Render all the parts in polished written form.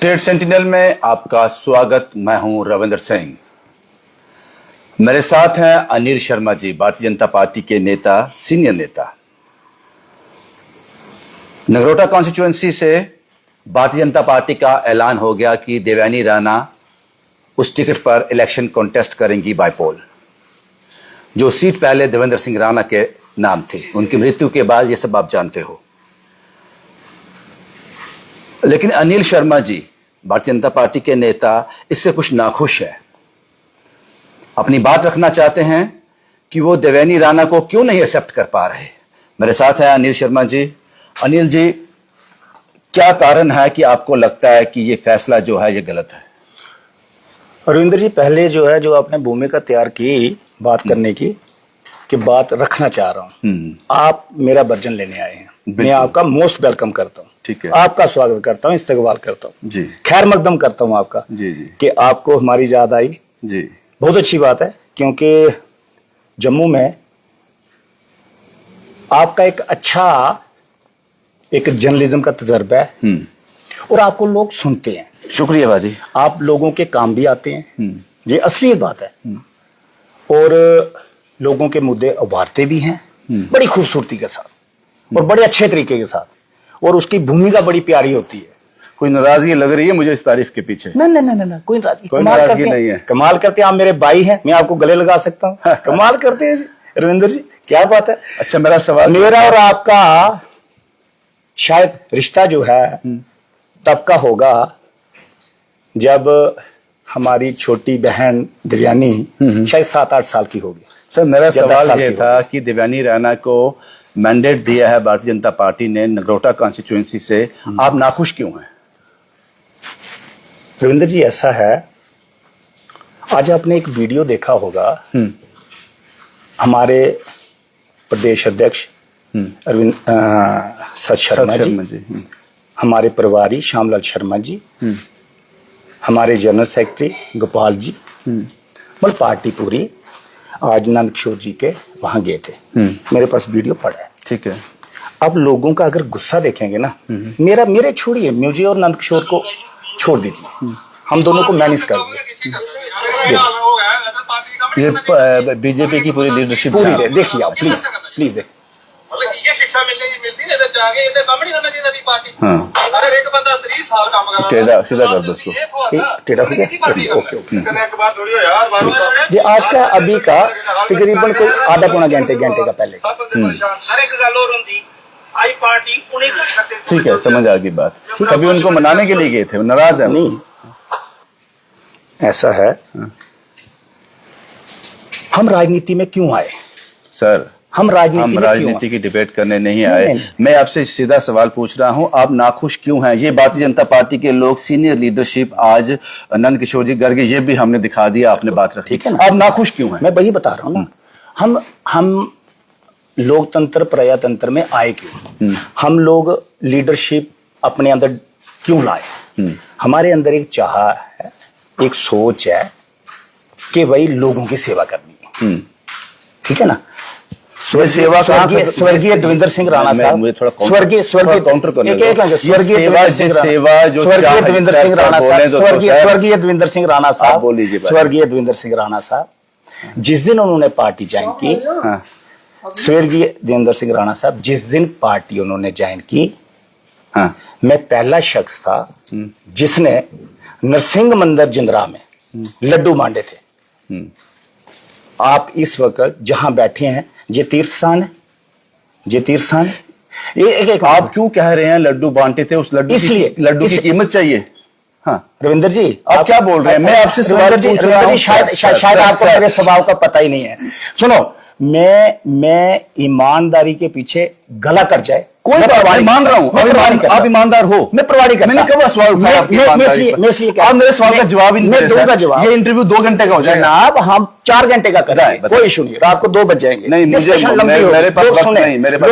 State sentinel में आपका स्वागत। मैं हूं रविंद्र सिंह। मेरे साथ हैं अनिल शर्मा जी, भारतीय जनता पार्टी के नेता, सीनियर नेता। नगरोटा कॉन्स्टिट्यूएंसी से भारतीय जनता पार्टी का ऐलान हो गया कि देवयानी राणा उस टिकट पर इलेक्शन कॉन्टेस्ट करेंगी बाय पोल। जो सीट पहले देवेंद्र सिंह राणा के नाम थी, उनकी मृत्यु के बाद ये सब आप जानते हो। लेकिन अनिल शर्मा जी, भारतीय जनता पार्टी के नेता, इससे कुछ नाखुश है। अपनी बात रखना चाहते हैं कि वो देवयानी राणा को क्यों नहीं एक्सेप्ट कर पा रहे। मेरे साथ है अनिल शर्मा जी। अनिल जी, क्या कारण है कि आपको लगता है कि ये फैसला जो है ये गलत है? रविंद्र जी, पहले जो है जो आपने भूमिका तैयार की बात करने की, कि बात रखना चाह रहा हूँ। आप मेरा वर्जन लेने आए हैं, मैं आपका मोस्ट वेलकम करता हूँ। ठीक है, आपका स्वागत करता हूँ, इस्तकबाल करता हूँ जी, खैर मकदम करता हूँ आपका जी जी, कि आपको हमारी याद आई जी। बहुत अच्छी बात है, क्योंकि जम्मू में आपका एक अच्छा एक जर्नलिज्म का तजर्बा है और आपको लोग सुनते हैं। शुक्रिया बाजी। आप लोगों के काम भी आते हैं, ये असली बात है। और लोगों के मुद्दे उभारते भी हैं बड़ी खूबसूरती के साथ और बड़े अच्छे तरीके के साथ, और उसकी भूमिका बड़ी प्यारी होती है। कोई नाराजगी लग रही है मुझे इस तारीफ के पीछे? ना ना ना ना, कोई नाराजगी नहीं है। कमाल करते हैं आप, मेरे भाई हैं, मैं आपको गले लगा सकता हूँ। कमाल करते हैं जी रविंद्र जी, क्या बात है। अच्छा, मेरा सवाल, मेरा और आपका शायद रिश्ता जो है तब का होगा जब हमारी छोटी बहन देवयानी शायद 7-8 साल की होगी। सर, मेरा सवाल ये था कि देवयानी राणा को मैंडेट दिया है भारतीय जनता पार्टी ने नगरोटा कॉन्स्टिट्यूएंसी से, आप नाखुश क्यों हैं? रविंद्र जी, ऐसा है, आज आपने एक वीडियो देखा होगा हमारे प्रदेश अध्यक्ष अरविंद सत शर्मा जी, हमारे प्रभारी श्यामलाल शर्मा जी, हमारे जनरल सेक्रेटरी गोपाल जी, मतलब पार्टी पूरी आज नंद किशोर जी के वहां गए थे। मेरे पास वीडियो पड़ा है। ठीक है। अब लोगों का अगर गुस्सा देखेंगे ना, मेरे छोड़िए, मुझे और नंद किशोर को छोड़ दीजिए, हम दोनों को मैनेज कर ये बीजेपी की पूरी लीडरशिप पूरी देखिए आप, प्लीज प्लीज देखिए। ये शिक्षा मिलती नहीं जाके इधर काम नहीं करना चाहिए पार्टी। हाँ, अगर एक बंदा 30 साल काम कर रहा है, टेढ़ा सीधा कर दो उसको। टेढ़ा हो गया, ओके ओके। एक बात थोड़ी है यार, ये आज का अभी का तकरीबन कोई आधा पौना घंटे का पहले। हर एक गल और होंदी आई पार्टी उन्हीं को करते। ठीक है, समझ आ गई बात। सभी उनको मनाने के लिए गए थे, वो नाराज है? नहीं, ऐसा है, हम राजनीति में क्यों आए? सर, हम राजनीति की डिबेट करने नहीं आए। मैं आपसे सीधा सवाल पूछ रहा हूं, आप नाखुश क्यों हैं? ये भारतीय जनता पार्टी के लोग, सीनियर लीडरशिप, आज नंद किशोर जी गर्ग, ये भी हमने दिखा दिया, आपने बात रखी। ठीक है ना, आप नाखुश क्यों हैं? मैं वही बता रहा हूं ना। हम लोकतंत्र प्रजातंत्र में आए क्यों? हम लोग लीडरशिप अपने अंदर क्यों लाए? हमारे अंदर एक चाह है, एक सोच है कि भाई लोगों की सेवा करनी है। ठीक है ना। स्वर्गीय देवेंद्र सिंह राणा साहब, मुझे थोड़ा स्वर्गीय काउंटर करने दो। स्वर्गीय देवेंद्र सिंह राणा साहब, जिस दिन उन्होंने पार्टी ज्वाइन की, स्वर्गीय देवेंद्र सिंह राणा साहब जिस दिन पार्टी उन्होंने ज्वाइन की, मैं पहला शख्स था जिसने नरसिंह मंदिर जिंदरा में लड्डू बांटे थे। आप इस वक्त जहां बैठे हैं, ये तीर्थ स्थान है, ये तीर्थ स्थान है। एक आप क्यों कह रहे हैं लड्डू बांटे थे? उस लड्डू इसलिए लड्डू की कीमत चाहिए। हाँ रविंद्र जी, आप क्या बोल रहे हैं? मैं आपसे सवाल पूछ रहा हूं। शायद आपको मेरे स्वभाव का पता ही नहीं है। सुनो, मैं ईमानदारी के पीछे गला कट जाए कोई परवाह नहीं, मान रहा हूं। आप ईमानदार हो, मैं परवाह नहीं करता। मैंने कब सवाल उठाया? आप मेरे सवाल का जवाब ही नहीं दूंगा। जवाब, ये इंटरव्यू 2 घंटे का हो जाएगा। जनाब, हम 4 घंटे का करेंगे, कोई इशू नहीं। रात को 2 बज जाएंगे। नहीं, मुझे मेरे पास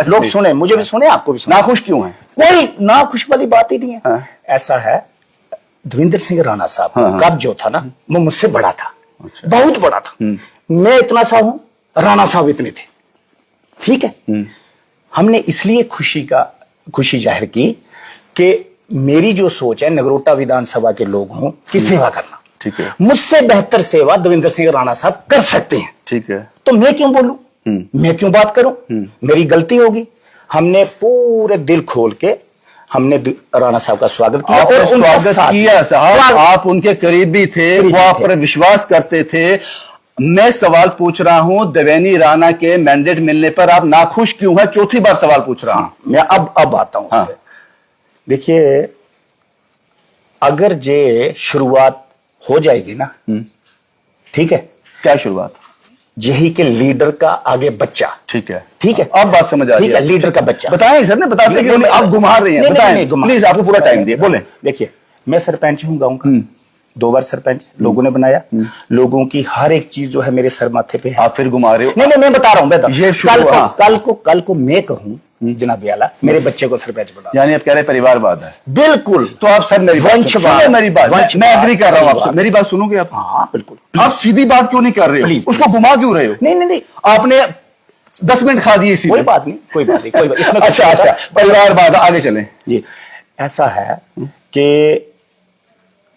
लोग सुने, मुझे भी सुने, आपको भी सुने। नाखुश क्यों है? कोई नाखुश वाली बात ही नहीं है। ऐसा है, देवेंद्र सिंह राणा साहब कब जो था ना, वो मुझसे बड़ा था, बहुत बड़ा था। मैं इतना सा हूं, राणा साहब इतने थे। ठीक है, हमने इसलिए खुशी जाहिर की कि मेरी जो सोच है नगरोटा विधानसभा के लोगों की सेवा करना, ठीक है, मुझसे बेहतर सेवा देवेंद्र सिंह राणा साहब कर सकते हैं, ठीक है, तो मैं क्यों बोलूं, मैं क्यों बात करूं, मेरी गलती होगी। हमने पूरे दिल खोल के हमने राणा साहब का स्वागत किया और उनका स्वागत साथ किया साहब, स्वागत- आप उनके करीबी थे, वो आप पर विश्वास करते थे। मैं सवाल पूछ रहा हूं, देवेनी राणा के मैंडेट मिलने पर आप नाखुश क्यों हैं? चौथी बार सवाल पूछ रहा हूं। मैं अब आता हूं उस पे। देखिए, अगर ये शुरुआत हो जाएगी ना, ठीक है, क्या शुरुआत? यही के लीडर का आगे बच्चा, ठीक है, ठीक है, अब बात समझ आ रही ठीक है, लीडर का बच्चा। बताएं सर, ने बताते क्यों नहीं? आप घुमा रहे हैं, बताएं प्लीज, आपको पूरा टाइम दिए, बोले। देखिए, मैं सरपंच हूं गांव का, 2 बार सरपंच लोगों ने बनाया, लोगों की हर एक चीज जो है मेरे सर माथे पे है। आप फिर घुमा रहे हो। नहीं, मैं बता रहा हूं, ये कल को मैं कहूं जनाब आला मेरे बच्चे को सरपंच बना, यानी आप कह रहे परिवारवाद है। बिल्कुल। तो आप सर मेरी बात सुनिए, मेरी बात मैं एग्री कर रहा हूं आपसे, मेरी बात सुनोगे आप? हाँ बिल्कुल। आप सीधी बात क्यों नहीं कर रहे हो? प्लीज, उसको घुमा क्यों रहे हो? नहीं, आपने 10 मिनट खा दिए इसी कोई में। बात नहीं, कोई बात नहीं, कोई बात इसमें अच्छा, परिवारवाद, आगे चलें जी। ऐसा है कि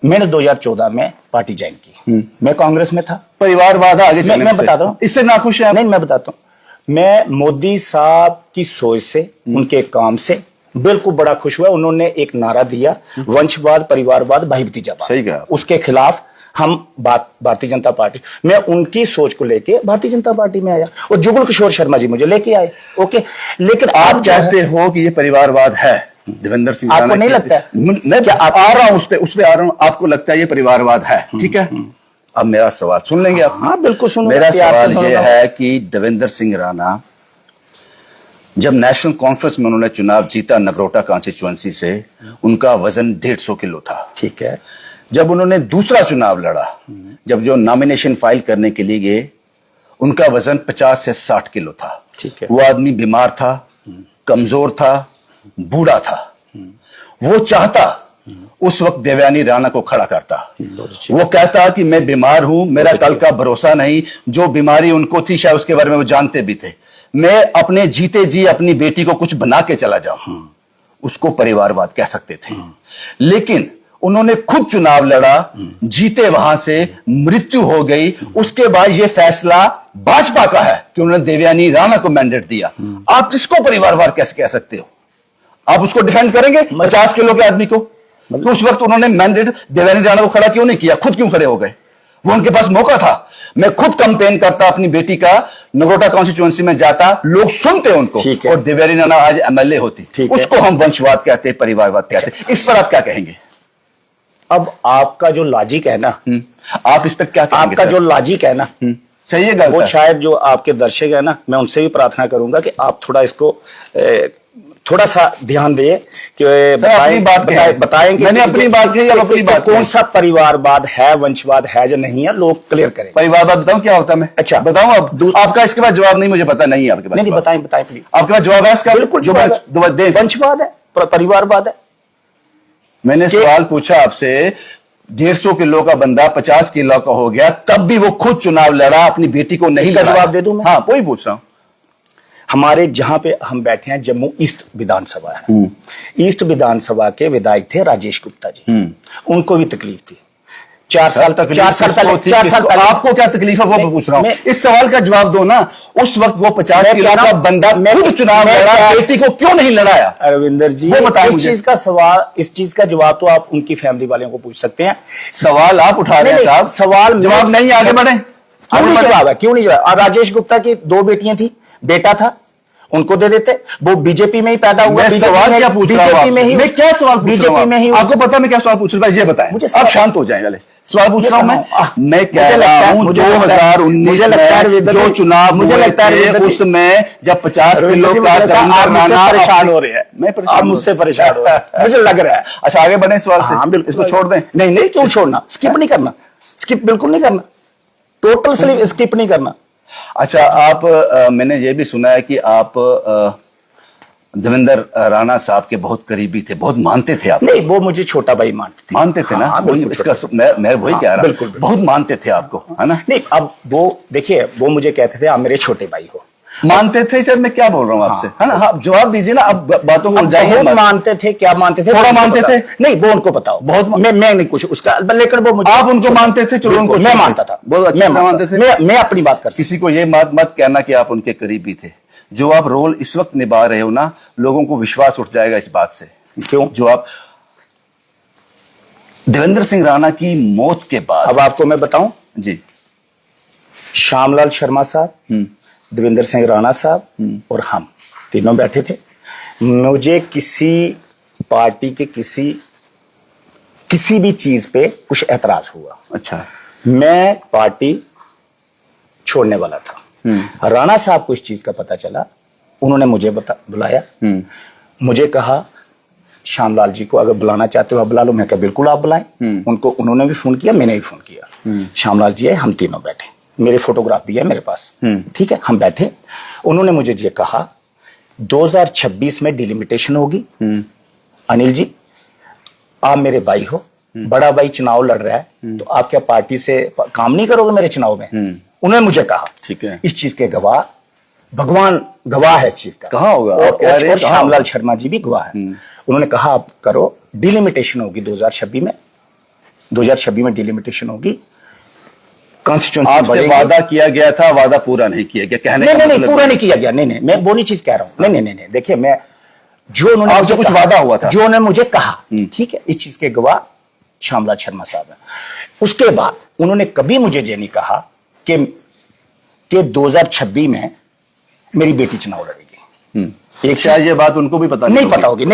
मैंने 2014 में पार्टी ज्वाइन की, मैं कांग्रेस में था। परिवारवाद, आगे चलें। मैं बताता हूं, इससे नाखुश है? नहीं, मैं बताता हूं, मैं मोदी साहब की सोच से, उनके काम से बिल्कुल बड़ा खुश हुआ। उन्होंने एक नारा दिया, वंशवाद, परिवारवाद, भाई भतीजावाद। सही कहा। उसके खिलाफ हम भारतीय जनता पार्टी, मैं उनकी सोच को लेके भारतीय जनता पार्टी में आया और जुगल किशोर शर्मा जी मुझे लेके आए। ओके, लेकिन आप चाहते हो कि ये परिवारवाद है? देवेंद्र सिंह राणा, आपको नहीं लगता है? मैं क्या आप आ रहा हूं उस पे आ रहा हूं, आपको लगता है ये परिवारवाद है? ठीक है, अब मेरा सवाल सुन लेंगे आप? हाँ बिल्कुल सुनो। मेरा सवाल ये है कि देवेंद्र सिंह राणा जब नेशनल कॉन्फ्रेंस में उन्होंने चुनाव जीता नगरोटा कॉन्स्टिट्यूएंसी से, उनका वजन 150 किलो था। ठीक है। जब उन्होंने दूसरा चुनाव लड़ा, जब जो नॉमिनेशन फाइल करने के लिए गए, उनका वजन 50 से 60 किलो था। ठीक है। वो आदमी बीमार था, कमजोर था, बूढ़ा था। वो चाहता उस वक्त देवयानी राणा को खड़ा करता, वो कहता कि मैं बीमार हूं, मेरा कल का भरोसा नहीं, जो बीमारी उनको थी शायद उसके बारे में वो जानते भी थे, मैं अपने जीते जी अपनी बेटी को कुछ बना के चला जाऊं, उसको परिवारवाद कह सकते थे। लेकिन उन्होंने खुद चुनाव लड़ा, जीते, वहां से मृत्यु हो गई। उसके बाद यह फैसला भाजपा का है कि उन्होंने देवयानी राणा को मैंडेट दिया। आप किसको परिवारवाद कैसे कह सकते हो? आप उसको डिफेंड करेंगे 50 किलो के आदमी को? तो उस वक्त उन्होंने मैंडेट देवयानी राणा को खड़ा क्यों नहीं किया? खुद क्यों खड़े हो गए? वो उनके पास मौका था। मैं खुद कैंपेन करता अपनी बेटी का, नगरोटा कॉन्स्टिट्यूएंसी में जाता, लोग सुनते उनको, और देवयानी राणा आज एमएलए होती। उसको हम वंशवाद कहते, परिवारवाद कहते। इस पर आप क्या कहेंगे? अब आपका जो लॉजिक है ना, आप इस पर क्या कहेंगे? आपका जो लॉजिक है ना, सही है, वो शायद जो आपके दर्शक है ना, मैं उनसे भी प्रार्थना करूंगा कि आप थोड़ा इसको थोड़ा सा ध्यान दें कि बताएंगे। मैंने अपनी बात कही, अब अपनी बात कौन सा परिवारवाद है, वंशवाद है या नहीं है, लोग क्लियर करें। परिवारवाद बताऊं क्या होता है? मैं अच्छा बताऊं? अब आपका इसके बाद जवाब नहीं, मुझे पता नहीं है आपके पास। नहीं, बताएं प्लीज। आपके पास जवाब है इसका? बिल्कुल वंशवाद है, परिवारवाद है। मैंने सवाल पूछा आपसे, 150 किलो का बंदा 50 किलो का हो गया, तब भी वो खुद चुनाव लड़ा, अपनी बेटी को नहीं लड़ा। जवाब दे दूं मैं? हाँ, वही पूछ रहा हूं। हमारे जहां पे हम बैठे हैं, जम्मू ईस्ट विधानसभा है, ईस्ट विधानसभा के विधायक थे राजेश गुप्ता जी। उनको भी तकलीफ थी। 4 साल पहले आपको क्या तकलीफ है वो पूछ रहा हूं। इस सवाल का जवाब दो ना। उस वक्त वो 50 किलो का बंदा खुद चुनाव लड़ा, बेटी को क्यों नहीं लड़ाया? अरविंदर जी, इस चीज का सवाल, इस चीज का जवाब तो आप उनकी फैमिली वालों को पूछ सकते हैं। सवाल आप उठा रहे हैं साहब, सवाल जवाब नहीं, आगे बढ़े। क्यों नहीं जवाब? राजेश गुप्ता की 2 बेटियां थी, बेटा था, उनको दे देते। वो बीजेपी में ही पैदा हुआ। सवाल क्या पूछ रहा हूं? मैं क्या सवाल पूछ रहा हूं? में ही आपको पता मैं क्या सवाल पूछ रहा हूं? ये बताएं, आप शांत हो जाएं। पहले सवाल पूछ रहा हूं मैं कह रहा हूं 2019 में जो चुनाव मुझे लगता है उसमें जब 50 किलो का परेशान हो रहे हैं, आप मुझसे परेशान हो रहे हैं, मुझे लग रहा है। अच्छा, आगे बढ़े सवाल से। इसको छोड़ दें? नहीं, क्यों छोड़ना? स्किप नहीं करना, स्किप बिल्कुल नहीं करना, टोटल स्किप नहीं करना। अच्छा, आप मैंने ये भी सुना है कि आप देवेंद्र राणा साहब के बहुत करीबी थे, बहुत मानते थे आप? नहीं, वो मुझे छोटा भाई मानते थे ना? इसका मैं वही कह रहा हूं, बहुत मानते थे आपको, है ना? नहीं, अब वो देखिए, वो मुझे कहते थे आप मेरे छोटे भाई हो। मानते थे सर, मैं क्या बोल रहा हूँ आपसे, है ना? आप जवाब दीजिए ना, अब बातों को उलझाइए बहुत मत। मानते थे, क्या मानते थे? थोड़ा मानते थे? नहीं, वो उनको बताओ। बहुत मैं नहीं कुछ उसका, लेकिन वो मुझे, आप उनको मानते थे, चलो उनको मैं मानता था, बहुत अच्छा मानते थे। मैं अपनी बात कर, किसी को ये मत कहना कि आप उनके करीबी थे। जो आप रोल इस वक्त निभा रहे हो ना, लोगों को विश्वास उठ जाएगा इस बात से। क्यों? जो आप देवेंद्र सिंह राणा की मौत के बाद, अब आपको मैं बताऊं जी, श्यामलाल शर्मा साहब, देवेंद्र सिंह राणा साहब और हम तीनों बैठे थे। मुझे किसी पार्टी के किसी भी चीज पे कुछ ऐतराज हुआ, अच्छा, मैं पार्टी छोड़ने वाला था। राणा साहब को इस चीज का पता चला, उन्होंने मुझे बुलाया, मुझे कहा श्यामलाल जी को अगर बुलाना चाहते हो आप बुला लो। मैं कहा बिल्कुल आप बुलाएं। उनको, उन्होंने भी फोन किया, मैंने भी फोन किया। श्यामलाल जी है, हम तीनों बैठे, मेरे फोटोग्राफ भी है मेरे पास, ठीक है, हम बैठे। उन्होंने मुझे ये कहा 2026 में डिलिमिटेशन होगी, अनिल जी आप मेरे भाई हो, बड़ा भाई चुनाव लड़ रहा है, तो आप क्या पार्टी से काम नहीं करोगे मेरे चुनाव में? उन्होंने मुझे कहा, ठीक है, इस चीज के गवाह भगवान गवाह है इस चीज का। कहाँ होगा? और श्यामलाल शर्मा जी भी गवाह है। उन्होंने कहा आप करो, डिलिमिटेशन होगी 2026 में डिलिमिटेशन होगी, कॉन्स्टिट्यूएंसी आपसे वादा किया गया था, वादा पूरा नहीं किया गया, कहने का नहीं, पूरा नहीं किया गया। नहीं, मैं वो नहीं चीज कह रहा हूं। नहीं, देखिए, मैं जो उन्होंने आपसे कुछ वादा हुआ था, जो उन्होंने मुझे कहा, ठीक है, इस चीज के गवाह श्यामलाल शर्मा साहब है। उसके बाद उन्होंने कभी मुझे ये नहीं कहा कि 2026 में मेरी बेटी चुनाव लड़ेगी। एक शायद ये बात उनको भी पता नहीं पता होगी,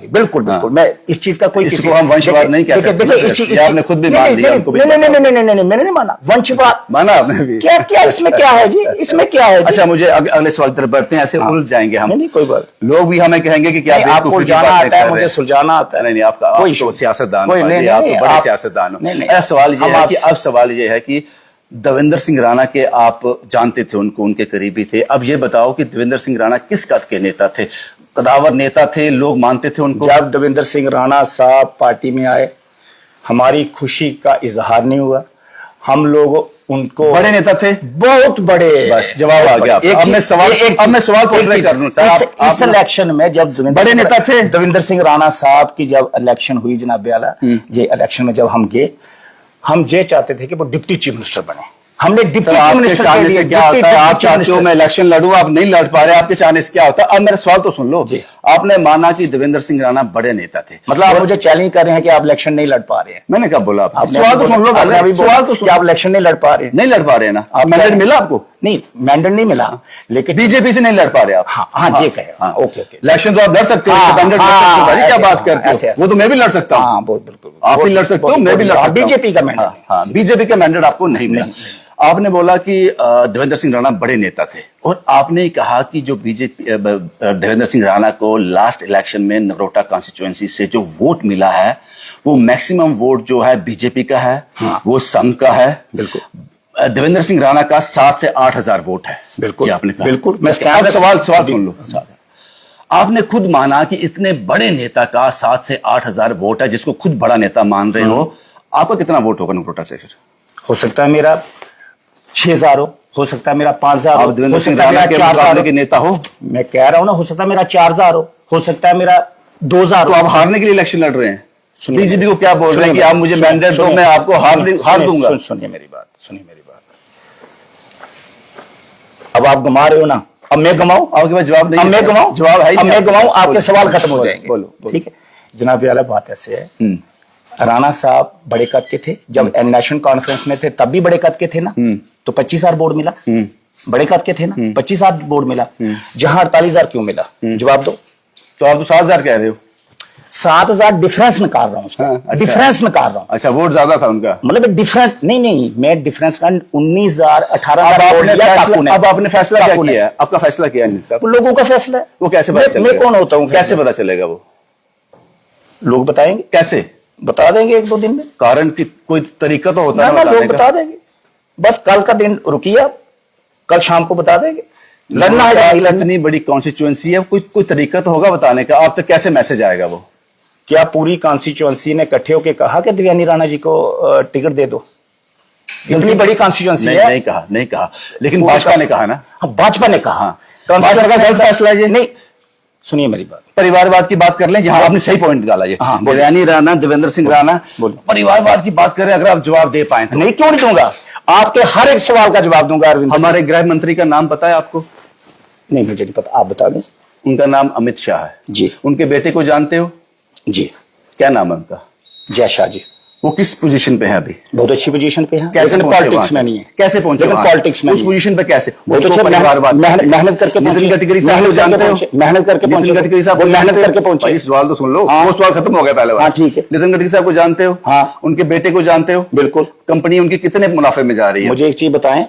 बिल्कुल। मैं इस चीज का कोई, इसको हम वंशवाद नहीं कह सकते। देखिए, आपने खुद भी मान लिया, उनको भी नहीं, मैंने नहीं माना वंशवाद। माना आपने भी? क्या इसमें क्या है जी? इसमें क्या है? अच्छा, मुझे अगले सवाल की तरफ बढ़ते हैं, ऐसे उलझ जाएंगे हम। नहीं, कोई बात। लोग भी हमें कहेंगे कि क्या आपको जाना आता है, मुझे सुलझाना आता है। नहीं, आपका कोई सियासतदान, आप तो बड़े सियासतदान हो। सवाल ये है कि अब सवाल ये है कि देवेंद्र सिंह राणा के आप जानते थे उनको, उनके करीबी थे। अब ये बताओ कि देवेंद्र सिंह राणा किस कद के नेता थे? कदावर नेता थे, लोग मानते थे उनको? जब देवेंद्र सिंह राणा साहब पार्टी में आए, हमारी खुशी का इजहार नहीं हुआ। हम लोग उनको, बड़े नेता थे, बहुत बड़े। बस जवाब आ गया। अब मैं सवाल पूछने कर लूं सर, इस इलेक्शन में जब बड़े नेता थे देवेंद्र सिंह राणा साहब की जब इलेक्शन हुई जनाब आला, ये इलेक्शन में जब हम गए, हम ये चाहते थे कि वो डिप्टी चीफ मिनिस्टर बने। हमने डिप्टी चीफ मिनिस्टर के लिए, क्या होता है, आप चाहते हो मैं इलेक्शन लड़ूं, आप नहीं लड़ पा रहे, आपके चाहने से क्या होता है? अब मेरा सवाल तो सुन लो। आपने माना कि देवेंद्र सिंह राणा बड़े नेता थे, मतलब आप मुझे चैलेंज कर रहे हैं कि आप इलेक्शन नहीं लड़ पा रहे हैं? मैंने कब बोला? आप सवाल तो सुन लो, सवाल तो सुन, आप इलेक्शन नहीं लड़ पा रहे हैं? नहीं लड़ पा रहे हैं ना? मैंडेट मिला आपको? नहीं, मैंडेट नहीं मिला, लेकिन बीजेपी से नहीं लड़ पा रहे आप? हाँ, ये कहे, ओके। इलेक्शन तो आप लड़ सकते हो, क्या बात करते हो? वो तो मैं भी लड़ सकता हूँ, बिल्कुल आप भी लड़ सकते हो, मैं भी लड़ सकता हूँ। बीजेपी का मैंडेट, हाँ, बीजेपी का मैंडेट आपको नहीं मिला। आपने बोला कि देवेंद्र सिंह राणा बड़े नेता थे, और आपने कहा कि जो बीजेपी देवेंद्र सिंह राणा को लास्ट इलेक्शन में नगरोटा कॉन्स्टिट्यूएंसी से जो वोट मिला है, वो मैक्सिमम वोट जो है बीजेपी का है, वो संघ का है। बिल्कुल। देवेंद्र सिंह राणा का 7 से 8 हजार वोट है। बिल्कुल, आपने कहा। बिल्कुल। मैं सवाल सुन लो। आपने खुद माना कि इतने बड़े नेता का 7 से 8 हजार वोट है, जिसको खुद बड़ा नेता मान रहे हो। आपका कितना वोट होगा नगरोटा से? फिर हो सकता है मेरा 6000 हो सकता है मेरा 5000 हो। देवेंद्र सिंह राणा के मुकाबले के नेता हो? मैं कह रहा हूं ना, हो सकता है मेरा 4000 हो सकता है मेरा 2000 तो आप हारने के लिए इलेक्शन लड़ रहे हैं? बीजेपी को क्या बोल रहे हैं कि आप मुझे मैंडेट दो, मैं आपको हार दूंगा? सुनिए मेरी बात। अब आप घुमा रहे हो ना, अब मैं घुमाऊं? आपके पास जवाब नहीं? अब मैं घुमाऊं? जवाब है, अब मैं घुमाऊं, आपके सवाल खत्म हो जाएंगे। बोलो। ठीक है जनाब आला, बात ऐसे है, राणा साहब बड़े कद के थे, जब नेशनल कॉन्फ्रेंस में थे तब भी बड़े कद के थे ना, तो 25,000 वोट मिला। बड़े कद के थे ना, 25,000 वोट मिला, जहां 48,000 क्यों मिला? जवाब दो। तो आप तो 7,000 कह रहे हो। 7,000 डिफरेंस निकाल रहा हूं उसका। अच्छा। डिफरेंस निकाल रहा हूं। अच्छा, वोट ज्यादा था उनका, मतलब डिफरेंस नहीं, मैं डिफरेंस का 19,000 18,000 वोट दिया काकू ने। अब आपने फैसला क्या किया? आपका फैसला क्या है? लोगों का फैसला है। वो कैसे पता चलेगा? मैं कौन होता हूं? कैसे पता चलेगा? वो लोग बताएंगे। कैसे बता देंगे 1-2 दिन में। कारण की कोई तरीका तो होता है ना, लोग बता देंगे। बस कल का दिन रुकिए आप, कल शाम को बता देंगे। लड़ना है, इतनी बड़ी कॉन्स्टिट्यूएंसी है, कोई तरीका तो होगा बताने का। आप तक कैसे मैसेज आएगा? वो क्या पूरी कॉन्स्टिट्यूएंसी ने इकट्ठे होकर कहा कि देवयानी राणा जी को टिकट दे दो? इतनी बड़ी कॉन्स्टिट्यूएंसी है। नहीं कहा, लेकिन भाजपा ने कहा ना। भाजपा ने कहा। कांस्टिट्यूशन का गलत फैसला है ये। नहीं, सुनिए मेरी बात, परिवारवाद की बात कर लें, जहां आपने सही पॉइंट डाला ये। हाँ, देवयानी राणा, देवेंद्र सिंह राणा, परिवारवाद की बात करें, अगर आप जवाब दे पाए तो। नहीं, क्यों नहीं दूंगा, आपके हर एक सवाल का जवाब दूंगा अरविंद। हमारे गृह मंत्री का नाम पता है आपको? नहीं, मुझे नहीं पता, आप बता दें। उनका नाम अमित शाह है जी। उनके बेटे को जानते हो? जी। क्या नाम है उनका? जय शाह जी। वो किस पोजीशन पे है अभी? बहुत अच्छी पोजीशन पे है, कैसे पॉलिटिक्स में नहीं है। कैसे पहुंचे? पॉलिटिक्स में उस पोजीशन पे कैसे? बहुत अच्छे, मेहनत करके नितिन गडकरी साहब जानते हो? मेहनत करके पहुंचे, गडकरी साहब मेहनत करके पहुंचे। इस सवाल तो सुन लो, हाँ। वो सवाल खत्म हो गया पहले। हाँ, ठीक है। नितिन गडकरी साहब को जानते हो? हाँ। उनके बेटे को जानते हो? बिल्कुल। कंपनी उनकी कितने मुनाफे में जा रही है? मुझे एक चीज बताएं,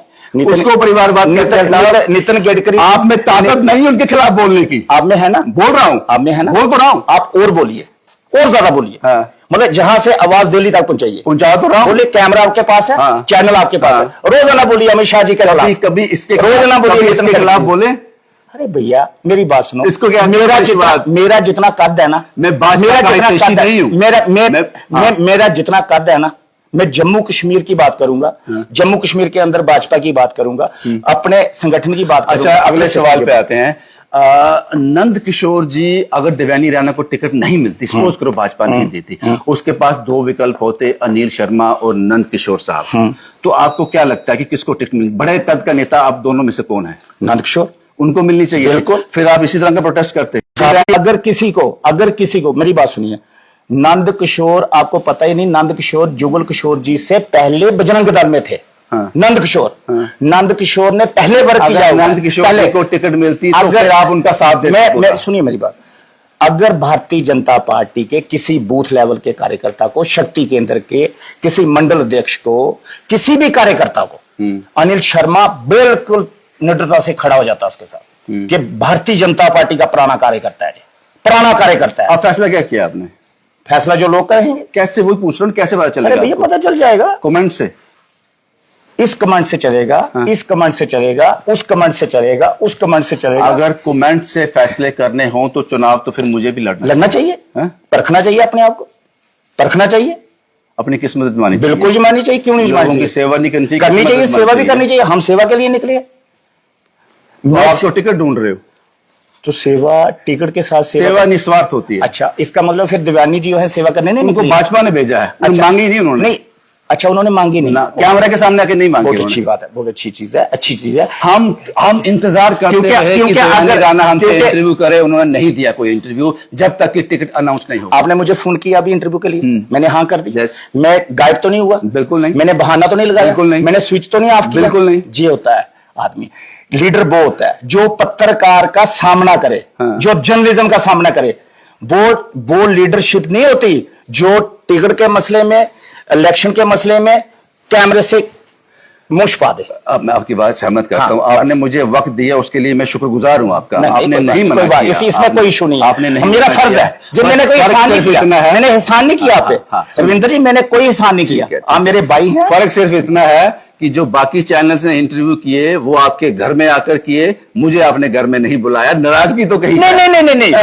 उसको परिवारवाद नितिन गडकरी, आप में ताकत नहीं उनके खिलाफ बोलने की। आप में है ना? बोल रहा हूं, आप में है ना? बोल तो रहा हूं। आप और बोलिए, और ज्यादा बोलिए। हाँ। मतलब जहां से आवाज दिल्ली तक पहुंचाइए। पहुंचा तो रहा हूं। बोलिए, कैमरा आपके पास है, हाँ। चैनल आपके पास है, रोजाना बोलिए अमित शाह जी के खिलाफ। कभी इसके रोज ना बोलिए, इसके खिलाफ बोले। अरे भैया मेरी बात सुनो, इसको क्या? मेरा जितना कद है ना, मैं भाजपा का हितैषी नहीं हूं। मेरा जितना कद है ना, मैं जम्मू कश्मीर की बात करूंगा, जम्मू कश्मीर के अंदर भाजपा की बात करूंगा, अपने संगठन की बात करूंगा। अच्छा, अगले सवाल पे आते हैं। नंद किशोर जी, अगर देवयानी राणा को टिकट नहीं मिलती, सपोज करो भाजपा नहीं देती, उसके पास दो विकल्प होते, अनिल शर्मा और नंद किशोर साहब, तो आपको क्या लगता है कि किसको टिकट मिल? बड़े कद का नेता आप दोनों में से कौन है? नंद किशोर, उनको मिलनी चाहिए। बिल्कुल। फिर आप इसी तरह का प्रोटेस्ट करते? अगर किसी को मेरी बात सुनिए, नंद किशोर, आपको पता ही नहीं, नंद किशोर जुगल किशोर जी से पहले बजरंग दल में थे। हाँ। नंद किशोर ने पहले वर्क किया। नंद किशोर को टिकट मिलती तो फिर आप उनका साथ देते? सुनिए मेरी बात, अगर भारतीय जनता पार्टी के किसी बूथ लेवल के कार्यकर्ता को, शक्ति केंद्र के किसी मंडल अध्यक्ष को, किसी भी कार्यकर्ता को, अनिल शर्मा बिल्कुल निडरता से खड़ा हो जाता उसके साथ कि भारतीय जनता पार्टी का पुराना कार्यकर्ता है, पुराना कार्यकर्ता है। अब फैसला क्या किया आपने? फैसला जो लोग करेंगे। कैसे? वही पूछ रहा हूं, कैसे पता चलेगा? भैया पता चल जाएगा कमेंट से। इस कमेंट से चलेगा, हाँ। इस कमेंट से चलेगा, उस कमेंट से चलेगा, उस कमेंट से चलेगा। अगर कमेंट से फैसले करने हो तो चुनाव तो फिर मुझे भी लड़ना चाहिए, हाँ? परखना चाहिए अपने आप को, परखना चाहिए, अपनी किस्मत जमानी, बिल्कुल जमानी चाहिए। क्यों नहीं जमानी? उनकी सेवा नहीं करनी चाहिए? करनी चाहिए, सेवा भी करनी चाहिए। हम सेवा के लिए निकले। आप तो टिकट ढूंढ रहे हो, तो सेवा टिकट के साथ सेवा निस्वार्थ होती है। अच्छा, इसका मतलब फिर देवयानी जी जो है सेवा करने नहीं, उनको भाजपा ने भेजा है। अच्छा, मांगी नहीं उन्होंने? नहीं, अच्छा उन्होंने मांगी नहीं, कैमरा के सामने आके नहीं मांगी। बहुत अच्छी बात है, बहुत अच्छी चीज है, अच्छी चीज है। हम इंतजार करते हैं कि देवयानी राणा हमसे इंटरव्यू करे, उन्होंने नहीं दिया कोई इंटरव्यू जब तक कि टिकट अनाउंस नहीं हो। आपने मुझे फोन किया अभी इंटरव्यू के लिए, मैंने हाँ कर दी। मैं गायब तो नहीं हुआ? बिल्कुल नहीं। मैंने बहाना तो नहीं लगाया? बिल्कुल नहीं। मैंने स्विच तो नहीं ऑफ किया? बिल्कुल नहीं। जी होता है आदमी, लीडर वो होता है जो पत्रकार का सामना करे, जो जर्नलिज्म का सामना करे। वो लीडरशिप नहीं होती जो टिकट के मसले में, इलेक्शन के मसले में कैमरे से मुंह छुपा दे। अब मैं आपकी बात सहमत करता हूं। आपने मुझे वक्त दिया, उसके लिए मैं शुक्रगुजार हूं आपका। आपने नहीं मना किया, इसमें कोई इशू नहीं है। आपने नहीं, मेरा फर्ज है, जब मैंने कोई एहसान नहीं किया, मैंने एहसान नहीं किया आप पे रविंदर जी, मैंने कोई एहसान नहीं किया। आप मेरे भाई हैं। फर्क सिर्फ इतना है कि जो बाकी चैनल्स ने इंटरव्यू किए वो आपके घर में आकर किए, मुझे आपने घर में नहीं बुलाया। नाराजगी तो कहीं नहीं,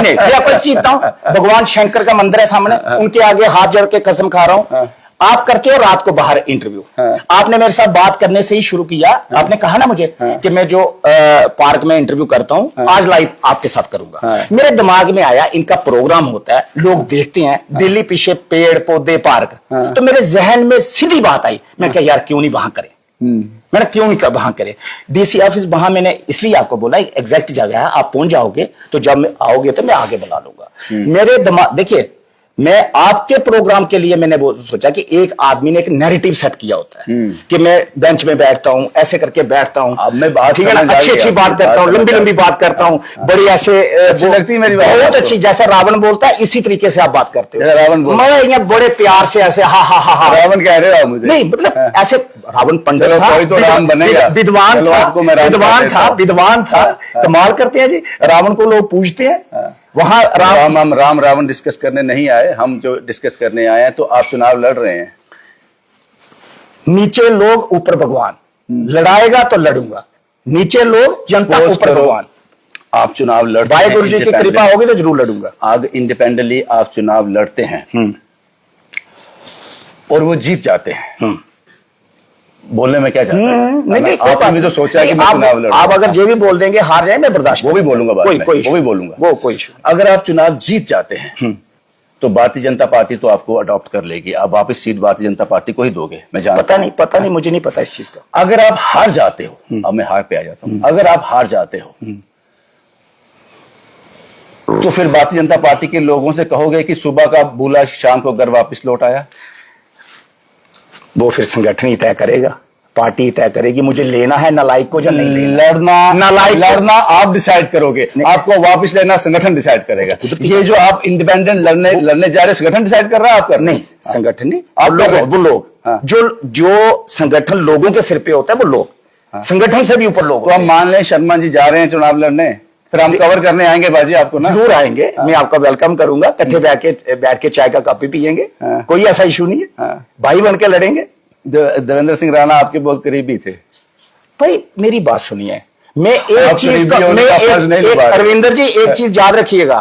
मैं आपको चीज बताऊं, भगवान शंकर का मंदिर है सामने, उनके आगे हाथ जोड़ के कसम खा रहा हूं, आप करके हो रात को बाहर इंटरव्यू। आपने मेरे साथ बात करने से ही शुरू किया। आपने कहा ना मुझे कि मैं जो पार्क में इंटरव्यू करता हूं, आज लाइव आपके साथ करूंगा। मेरे दिमाग में आया इनका प्रोग्राम होता है, लोग देखते हैं, दिल्ली पीछे पेड़ पौधे पार्क, तो मेरे जहन में सीधी बात आई, मैं क्या यार क्यों नहीं वहां करे, मैंने क्यों नहीं वहां करे। डीसी ऑफिस वहां मैंने इसलिए आपको बोला एग्जैक्ट जगह है, आप पहुंच जाओगे तो जब मैं आओगे तो मैं आगे बुला लूंगा। मेरे दिमाग, देखिए मैं आपके प्रोग्राम के लिए मैंने वो सोचा कि एक आदमी ने एक नैरेटिव सेट किया होता है कि मैं बेंच में बैठता हूं, ऐसे करके बैठता हूं, अब मैं बात, ठीक है ना, अच्छी बात करता हूं, लंबी बात करता हूं, बड़ी ऐसे अच्छी लगती है मेरी बात, बहुत अच्छी, जैसा रावण बोलता है इसी तरीके से आप बात करते हो। रावण मैं यहाँ बड़े प्यार से ऐसे हा रावण कह रहे हो मुझे? नहीं, मतलब ऐसे रावण पंडित था, विद्वान था, कमाल करते हैं जी। रावण को लोग पूछते हैं वहां। हम राम रावण डिस्कस करने नहीं आए, हम जो डिस्कस करने आए हैं, तो आप चुनाव लड़ रहे हैं, नीचे लोग ऊपर भगवान, लड़ाएगा तो लड़ूंगा, नीचे लोग जनता ऊपर भगवान। आप चुनाव लड़ते हैं, वाहेगुरु जी की कृपा होगी तो जरूर लड़ूंगा। आगे इंडिपेंडेंटली आप चुनाव लड़ते हैं और वो जीत जाते हैं, बोलने में क्या चाहता है? नहीं, कोई आपने भी तो सोचा है कि मैं चुनाव लड़ूंगा। आप अगर जो भी बोल देंगे हार जाए, मैं बर्दाश्त वो भी बोलूंगा बाद में, वो भी बोलूंगा। वो कोई इशू। अगर आप चुनाव जीत जाते हैं तो भारतीय जनता पार्टी तो आपको अडॉप्ट कर लेगी। अब आप इस सीट भारतीय जनता पार्टी को ही दोगे, मैं जानता हूं। पता नहीं, मुझे नहीं पता इस चीज का। अगर आप हार जाते हो, अब मैं हार पे आ जाता हूं, अगर आप हार जाते हो तो फिर भारतीय जनता पार्टी के लोगों से कहोगे कि सुबह का भूला शाम को घर वापस लौट आया? वो फिर संगठन ही तय करेगा, पार्टी तय करेगी मुझे लेना है नालायक को या नहीं लेना। लड़ना आप डिसाइड करोगे, आपको वापस लेना संगठन डिसाइड करेगा। ये जो आप इंडिपेंडेंट लड़ने जा रहे, संगठन डिसाइड कर रहा है? आपका नहीं, संगठन नहीं, आप वो लोग हाँ। जो संगठन लोगों के सिर पे होता है, वो लोग संगठन से भी ऊपर लोग। तो हम मान लें शर्मा जी जा रहे हैं चुनाव लड़ने, फिर हम कवर करने आएंगे बाजी आपको ना? जरूर आएंगे, मैं आपका वेलकम करूंगा, इकट्ठे बैठ के चाय का कप भी पियेंगे, कोई ऐसा इशू नहीं है, भाई बन के लड़ेंगे। देवेंद्र सिंह राणा आपके बहुत करीबी थे भाई। मेरी बात सुनिए, मैं एक चीज अरविंदर जी, एक चीज याद रखिएगा,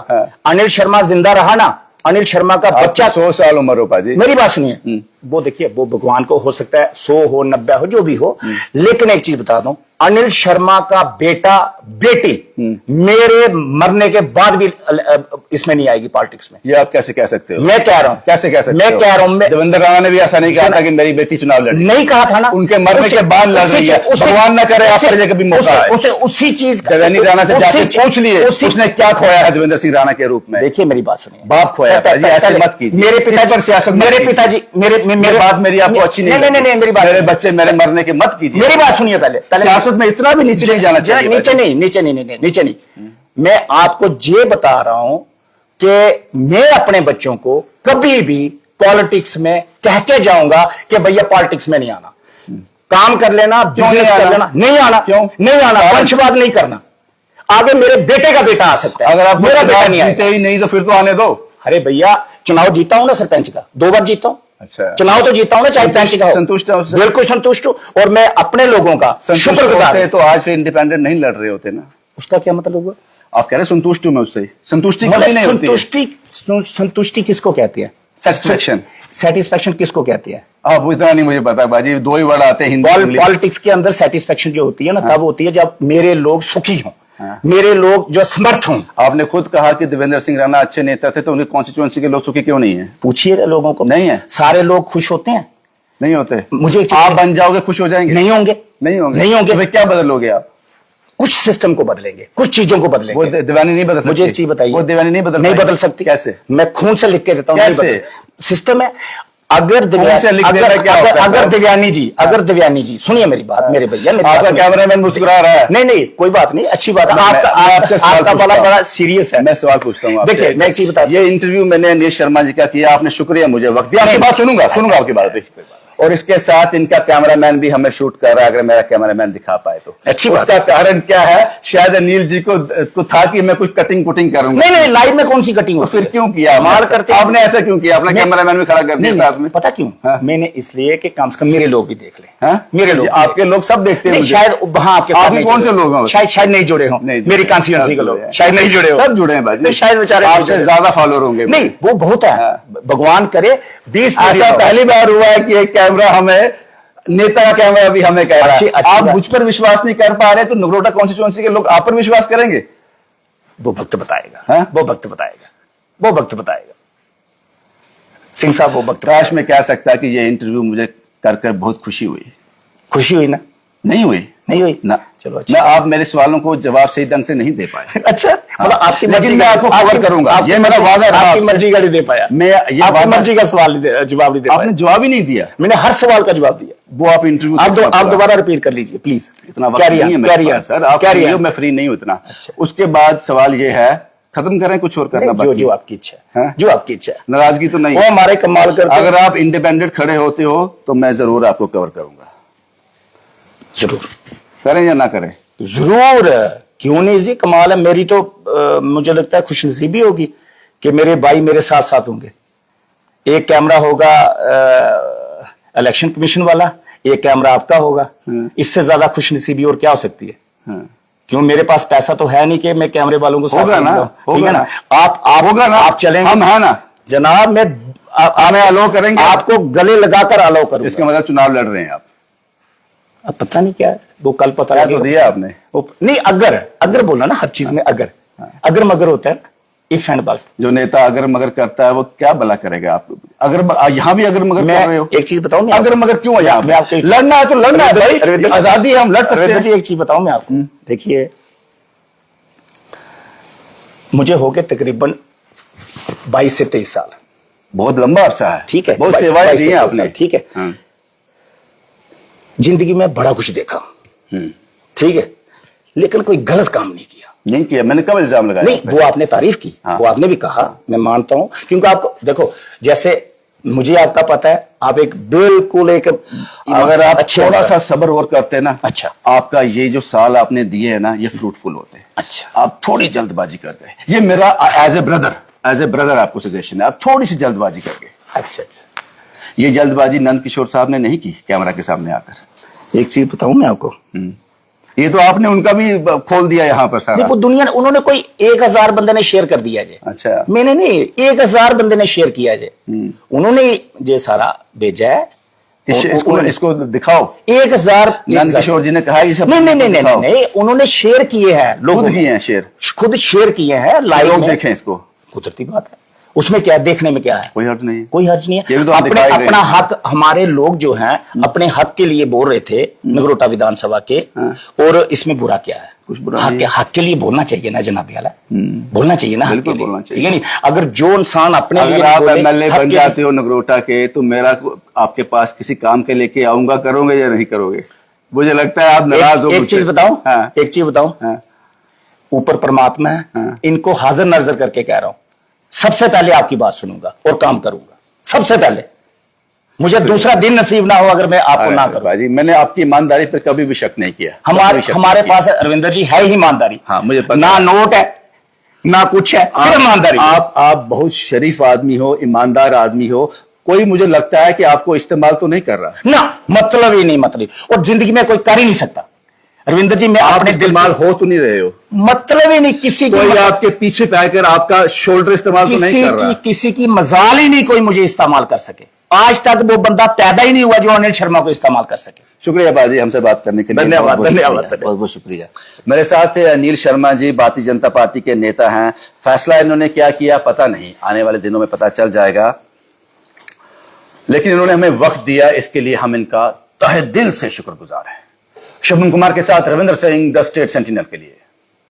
अनिल शर्मा जिंदा रहा ना, अनिल शर्मा का बच्चा 100 साल उम्र हो पाजी। मेरी बात सुनिए, वो देखिए, वो भगवान को हो सकता है 100 हो 90 हो जो भी हो, लेकिन एक चीज बता दूं, अनिल शर्मा का बेटा बेटी मेरे मरने के बाद भी इसमें नहीं आएगी पॉलिटिक्स में। ये आप कैसे कह सकते हो? मैं कह रहा हूं, कैसे कह सकते हो? मैं कह रहा हूं, देवेंद्र राणा ने भी ऐसा नहीं कहा था कि मेरी बेटी चुनाव लड़े, नहीं कहा था ना, उनके मरने के बाद लड़ रही है। भगवान न करे आप पर कभी मौका आए। उसी चीज देवेंद्र राणा से जाके पूछ लिए उसने क्या खोया है देवेंद्र सिंह राणा के रूप में। देखिए मेरी बात सुनिए, बाप खोया है, ऐसे मत कीजिए। मेरे पिताजी सियासत, मेरे पिताजी, मेरे बात मेरी आपको अच्छी नहीं, नहीं, मेरी बात, मेरे बच्चे मेरे मरने के मत कीजिए। मेरी बात सुनिए, पहले सियासत में इतना भी नीचे नहीं जाना चाहिए। नीचे नहीं, मैं आपको ये बता रहा हूं कि मैं अपने बच्चों को कभी भी पॉलिटिक्स में कह के जाऊंगा कि भैया पॉलिटिक्स में नहीं आना, काम कर लेना, बिजनेस कर लेना, नहीं आना। क्यों नहीं आना? वंशवाद नहीं करना। आगे मेरे बेटे का बेटा आ सकता है, अगर आप मेरा बेटा नहीं जीते ही नहीं तो फिर तो आने दो। अरे भैया, चुनाव जीता हूं ना सरपंच का, 2 बार जीता हूं। अच्छा, चुनाव तो जीता हूं ना, चाहे पैंच का हो। संतुष्ट है उससे? बिल्कुल संतुष्ट हूं, और मैं अपने लोगों का शुक्रगुजार हूं। तो आज फिर इंडिपेंडेंट नहीं लड़ रहे होते ना? उसका क्या मतलब हुआ? आप कह रहे संतुष्ट हूं मैं उससे, संतुष्टि मतलब नहीं होती है। संतुष्टि किसको कहती है? सेटिस्फेक्शन किसको कहती है? अब इतना नहीं मुझे पता बाजी, 2 ही वर्ड आते हैं हिंदी। पॉलिटिक्स के अंदर सेटिस्फेक्शन जो होती है ना, तब होती है जब मेरे लोग सुखी हों, मेरे लोग जो समर्थ हों। आपने खुद कहा कि देवेंद्र सिंह राणा अच्छे नेता थे, तो उनकी कॉन्स्टिट्यूएंसी के लोग सुखी क्यों नहीं है? पूछिए लोगों को। नहीं है? सारे लोग खुश होते हैं? नहीं होते। मुझे आप बन जाओगे खुश हो जाएंगे? नहीं होंगे, नहीं होंगे, नहीं होंगे। तो क्या बदलोगे आप? कुछ सिस्टम को बदलेंगे, कुछ चीजों को बदलेंगे। वो दीवानी नहीं बदल सकती। मुझे एक चीज बताइए, वो दीवानी नहीं बदल सकती। कैसे? मैं खून से लिख के देता हूं, कैसे? सिस्टम है। अगर दिव्यानी जी सुनिए मेरी बात, मेरे भैया, आपका कैमरामैन मुस्कुरा रहा है। नहीं, कोई बात नहीं, अच्छी बात है। आपका बड़ा सीरियस है। मैं सवाल पूछता हूँ। देखिए, मैं एक चीज बता, ये इंटरव्यू मैंने अनिल शर्मा जी का किया, आपने शुक्रिया मुझे वक्त दिया, आपकी बात सुनूंगा आपकी बात। और इसके साथ इनका कैमरामैन भी हमें शूट कर रहा है, अगर मेरा कैमरामैन दिखा पाए तो अच्छी बात। उसका कारण क्या है? शायद अनिल जी को था कि मैं कुछ कटिंग कुटिंग करूंगा। नहीं, लाइव में कौन सी कटिंग हो? फिर क्यों किया? मार करते आपने ऐसा क्यों किया? अपना कैमरामैन भी खड़ा कर दिया साथ में। पता क्यों? मैंने इसलिए कि कम से कम मेरे लोग भी देख ले। मेरे लोग, आपके लोग सब देखते हैं। शायद वहां आपके साथ कौन से लोग हैं? शायद नहीं जुड़े हों, मेरी कॉन्स्टिट्यूएंसी के लोग शायद नहीं जुड़े हो। सब जुड़े हैं बाजी, शायद बेचारे आपसे ज्यादा फॉलोअर होंगे। नहीं, वो बहुत है, भगवान करे 20। ऐसा पहली बार हुआ है कि एक कैमरा हमें, नेता का कैमरा भी हमें कह रहा है आप मुझ पर विश्वास नहीं कर पा रहे, तो नगरोटा कॉन्स्टिट्यूएंसी के लोग आप पर विश्वास करेंगे? वो वक्त बताएगा, वो वक्त बताएगा सिंह साहब, वो वक्त। काश मैं कह सकता कि ये इंटरव्यू मुझे कर बहुत खुशी हुई ना? नहीं हुई ना। चलो अच्छा, आप मेरे सवालों को जवाब सही ढंग से नहीं दे पाए। अच्छा, मतलब आपकी लेकिन मैं आपको कवर करूंगा, ये मेरा वादा रहा। आपकी मर्जी का नहीं दे पाया मैं, ये आपकी मर्जी का जवाब नहीं दे पाया। आपने जवाब ही नहीं दिया। मैंने हर सवाल का जवाब दिया। वो आप इंटरव्यू आप दोबारा रिपीट कर लीजिए प्लीज। इतना वक्त नहीं है मेरे पास सर, आप मैं फ्री नहीं हूं इतना। उसके बाद सवाल ये है, खत्म करें, कुछ और करना बाकी? जो आपकी इच्छा है, जो आपकी इच्छा है। नाराजगी तो नहीं? वो हमारे कमाल करते। अगर आप इंडिपेंडेंट खड़े होते हो तो मैं जरूर आपको कवर करूंगा। जरूर करें या ना करें? जरूर, क्यों नहीं जी, कमाल है। मेरी तो मुझे लगता है खुशनसीबी होगी कि मेरे भाई मेरे साथ साथ होंगे। एक कैमरा होगा इलेक्शन कमीशन वाला, एक कैमरा आपका होगा। इससे ज्यादा खुशनसीबी और क्या हो सकती है? क्यों, मेरे पास पैसा तो है नहीं कि मैं कैमरे वालों को होगा ना, ठीक है ना? आप होगा ना, आप चलेंगे, हम है ना जनाब। मैं अलाउ करेंगे, आपको गले लगाकर अलाउ करूंगा। इसका मतलब चुनाव लड़ रहे हैं आप? अब पता नहीं क्या है, वो कल पता क्या लगेगा। तो दिया आपने? नहीं, अगर बोलना ना, हर चीज में अगर मगर होता है, इफ एंड बट। जो नेता अगर मगर करता है वो क्या भला करेगा? आप अगर यहाँ भी अगर मगर कर रहे हो। एक चीज बताऊं मैं अगर मगर क्यों है यहाँ मैं आपको पे? लड़ना है तो लड़ना है भाई, अरविंदर जी, आजादी है, हम लड़ सकते अरविंदर हैं। जी, एक चीज बताऊं मैं आपको, देखिए मुझे हो गए तकरीबन 22 से 23 साल। बहुत लंबा अरसा है। ठीक है, बहुत 22 सेवाएं से दी हैं 23 आपने। साल, ठीक है। हाँ। जिंदगी में बड़ा कुछ देखा, ठीक है, लेकिन कोई गलत काम नहीं किया। नहीं किया, मैंने कब इल्जाम लगाया? नहीं, वो आपने तारीफ की, हाँ। वो आपने भी कहा, मैं मानता हूं, क्योंकि आपको देखो, जैसे मुझे आपका पता है, आप एक बिल्कुल एक अगर आप अच्छे थोड़ा इंसान- सा सब्र और करते ना, अच्छा। आपका ये जो साल आपने दिए है ना, ये फ्रूटफुल होते हैं। अच्छा। आप थोड़ी जल्दबाजी कर गए, ये मेरा एज ए ब्रदर आपको सजेशन है, आप थोड़ी सी जल्दबाजी कर गए। अच्छा अच्छा। ये जल्दबाजी नंद किशोर साहब ने नहीं की कैमरा के सामने आकर। एक चीज बताऊं मैं आपको, ये तो आपने उनका भी खोल दिया यहाँ पर सारा। देखो दुनिया ने, उन्होंने कोई 1000 बंदे ने शेयर कर दिया जे। अच्छा। मैंने नहीं, 1000 बंदे ने शेयर किया जे, उन्होंने ये सारा भेजा है। इसको दिखाओ। 1000 नंद किशोर जी ने कहा ये सब नहीं नहीं नहीं नहीं दिखाओ। नहीं, उन्होंने शेयर किए हैं, लोगों खुद ने किए हैं शेयर, खुद शेयर किए हैं लाइव लोग में। देखें इसको, कुदरती बात है, उसमें क्या है, देखने में क्या है, कोई हर्ज नहीं है। कोई हर्ज नहीं ये है। भी तो हम अपने दिखाए गए अपना हैं। हक, हमारे लोग जो हैं अपने हक के लिए बोल रहे थे नगरोटा विधानसभा के, और इसमें बुरा क्या है? कुछ बुरा हक नहीं के, हक के लिए बोलना चाहिए ना जनाब वाला, बोलना चाहिए ना, हक बिल्कुल के लिए, बोलना चाहिए। ठीक है नहीं? अगर जो इंसान अपने लिए अगर आप बोले, एमएलए हक बन के जाते हो नगरोटा के, तो मेरा आपके पास किसी काम के लेके आऊंगा, करोगे या नहीं करोगे? मुझे लगता है आप नाराज हो। एक चीज बताऊं, हाँ। एक चीज बताऊं, हाँ। ऊपर परमात्मा है, हाँ। इनको हाजिर नजर करके कह रहा हूं, सबसे पहले आपकी बात सुनूंगा और काम करूंगा, सबसे पहले। मुझे दूसरा दिन नसीब ना हो अगर मैं आपको ना करूं। भाई, मैंने आपकी ईमानदारी पर कभी भी शक नहीं किया। हमारे पास अरविंदर जी है ही ईमानदारी। हाँ, मुझे पता ना है। नोट है ना कुछ है, सिर्फ ईमानदारी। आप बहुत शरीफ आदमी हो, ईमानदार आदमी हो, कोई मुझे लगता है कि आपको इस्तेमाल तो नहीं कर रहा। ना, मतलब ही नहीं, मतलब, और जिंदगी में कोई कर ही नहीं सकता रविंदर जी। मैं आप अपने दिल इस्तेमाल हो तो नहीं रहे हो, मतलब ही नहीं, किसी की कोई आपके पीछे पे आकर आपका शोल्डर इस्तेमाल तो नहीं कर रहा। किसी की मजाल ही नहीं कोई मुझे इस्तेमाल कर सके। आज तक वो बंदा पैदा ही नहीं हुआ जो अनिल शर्मा को इस्तेमाल कर सके। शुक्रिया बाजी, हमसे बात करने के लिए धन्यवाद, बहुत धन्यवाद। बहुत शुक्रिया। मेरे साथ अनिल शर्मा जी भारतीय जनता पार्टी के नेता हैं। फैसला इन्होंने क्या किया पता नहीं, आने वाले दिनों में पता चल जाएगा, लेकिन इन्होंने हमें वक्त दिया, इसके लिए हम इनका तहे दिल से शुक्रगुजार हैं। शुभम कुमार के साथ Ravindra Singh, the state sentinel के लिए।